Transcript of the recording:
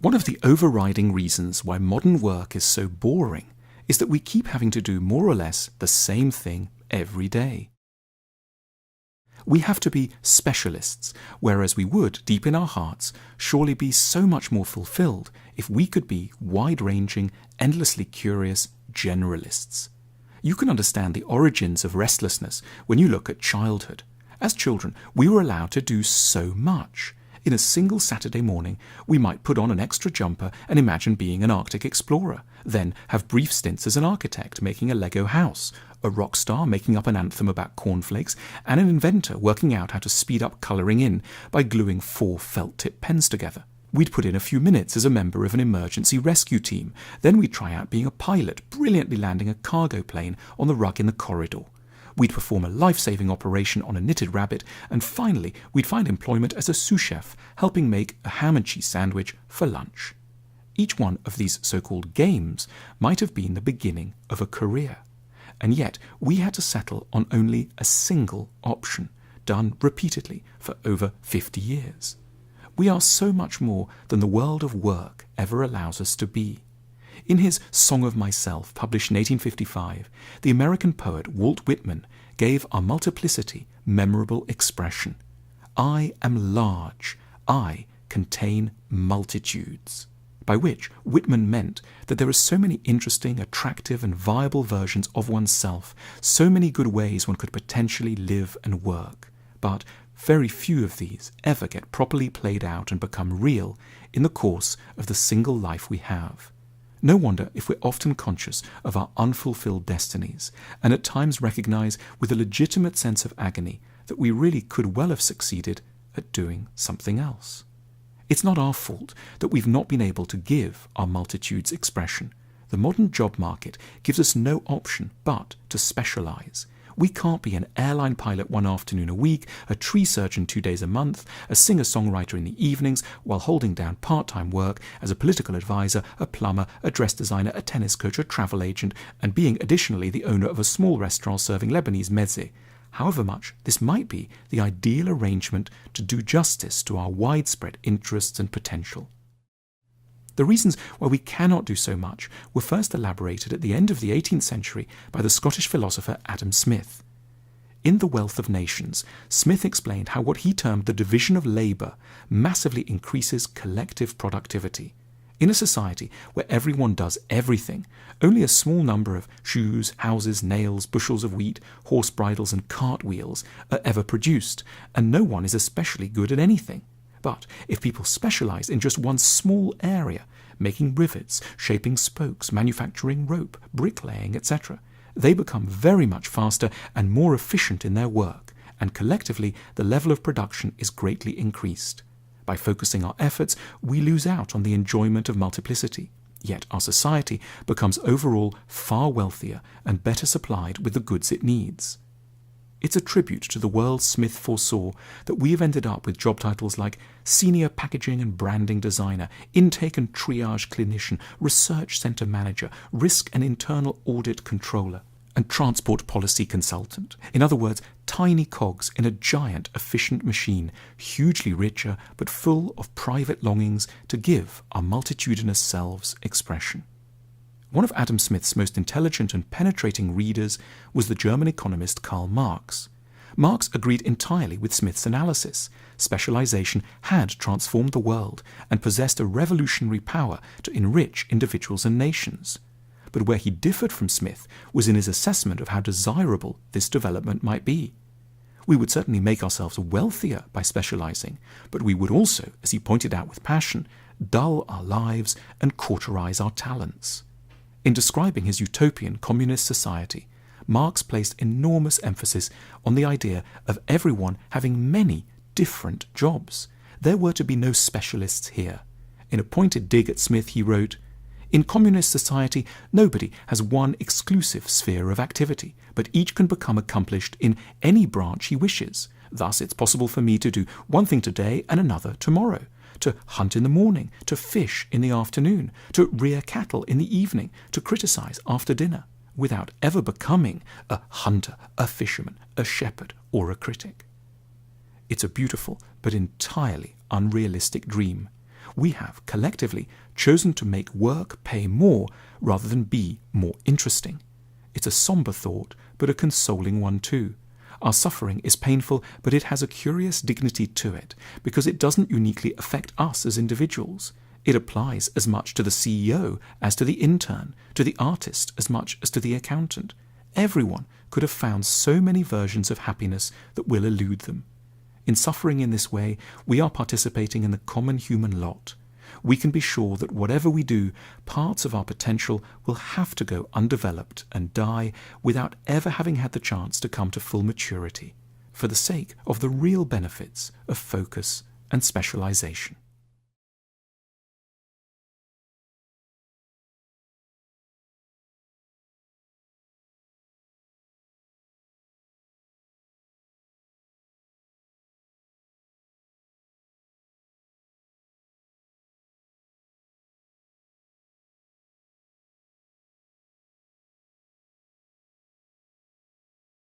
One of the overriding reasons why modern work is so boring is that we keep having to do more or less the same thing every day. We have to be specialists, whereas we would, deep in our hearts, surely be so much more fulfilled if we could be wide-ranging, endlessly curious generalists. You can understand the origins of restlessness when you look at childhood. As children, we were allowed to do so much. In a single Saturday morning, we might put on an extra jumper and imagine being an Arctic explorer, then have brief stints as an architect making a Lego house, a rock star making up an anthem about cornflakes, and an inventor working out how to speed up colouring in by gluing 4 felt-tip pens together. We'd put in a few minutes as a member of an emergency rescue team, then we'd try out being a pilot, brilliantly landing a cargo plane on the rug in the corridor. We'd perform a life-saving operation on a knitted rabbit, and finally we'd find employment as a sous chef, helping make a ham and cheese sandwich for lunch. Each one of these so-called games might have been the beginning of a career. And yet we had to settle on only a single option, done repeatedly for over 50 years. We are so much more than the world of work ever allows us to be. In his Song of Myself, published in 1855, the American poet Walt Whitman gave our multiplicity memorable expression. I am large, I contain multitudes. By which Whitman meant that there are so many interesting, attractive and viable versions of oneself, so many good ways one could potentially live and work, but very few of these ever get properly played out and become real in the course of the single life we have. No wonder if we're often conscious of our unfulfilled destinies, and at times recognize with a legitimate sense of agony that we really could well have succeeded at doing something else. It's not our fault that we've not been able to give our multitudes expression. The modern job market gives us no option but to specialize. We can't be an airline pilot one afternoon a week, a tree surgeon 2 days a month, a singer-songwriter in the evenings, while holding down part-time work as a political advisor, a plumber, a dress designer, a tennis coach, a travel agent, and being additionally the owner of a small restaurant serving Lebanese mezze. However much this might be the ideal arrangement to do justice to our widespread interests and potential. The reasons why we cannot do so much were first elaborated at the end of the 18th century by the Scottish philosopher Adam Smith. In The Wealth of Nations, Smith explained how what he termed the division of labour massively increases collective productivity. In a society where everyone does everything, only a small number of shoes, houses, nails, bushels of wheat, horse bridles and cartwheels are ever produced, and no one is especially good at anything. But if people specialise in just one small area, making rivets, shaping spokes, manufacturing rope, bricklaying, etc., they become very much faster and more efficient in their work, and collectively the level of production is greatly increased. By focusing our efforts, we lose out on the enjoyment of multiplicity, yet our society becomes overall far wealthier and better supplied with the goods it needs. It's a tribute to the world Smith foresaw that we have ended up with job titles like Senior Packaging and Branding Designer, Intake and Triage Clinician, Research Centre Manager, Risk and Internal Audit Controller, and Transport Policy Consultant. In other words, tiny cogs in a giant, efficient machine, hugely richer but full of private longings to give our multitudinous selves expression. One of Adam Smith's most intelligent and penetrating readers was the German economist Karl Marx. Marx agreed entirely with Smith's analysis. Specialization had transformed the world and possessed a revolutionary power to enrich individuals and nations. But where he differed from Smith was in his assessment of how desirable this development might be. We would certainly make ourselves wealthier by specializing, but we would also, as he pointed out with passion, dull our lives and cauterize our talents. In describing his utopian communist society, Marx placed enormous emphasis on the idea of everyone having many different jobs. There were to be no specialists here. In a pointed dig at Smith, he wrote, "In communist society, nobody has one exclusive sphere of activity, but each can become accomplished in any branch he wishes. Thus it's possible for me to do one thing today and another tomorrow, to hunt in the morning, to fish in the afternoon, to rear cattle in the evening, to criticize after dinner, without ever becoming a hunter, a fisherman, a shepherd, or a critic." It's a beautiful but entirely unrealistic dream. We have, collectively, chosen to make work pay more rather than be more interesting. It's a somber thought, but a consoling one too. Our suffering is painful, but it has a curious dignity to it, because it doesn't uniquely affect us as individuals. It applies as much to the CEO as to the intern, to the artist as much as to the accountant. Everyone could have found so many versions of happiness that will elude them. In suffering in this way, we are participating in the common human lot. We can be sure that whatever we do, parts of our potential will have to go undeveloped and die without ever having had the chance to come to full maturity, for the sake of the real benefits of focus and specialization.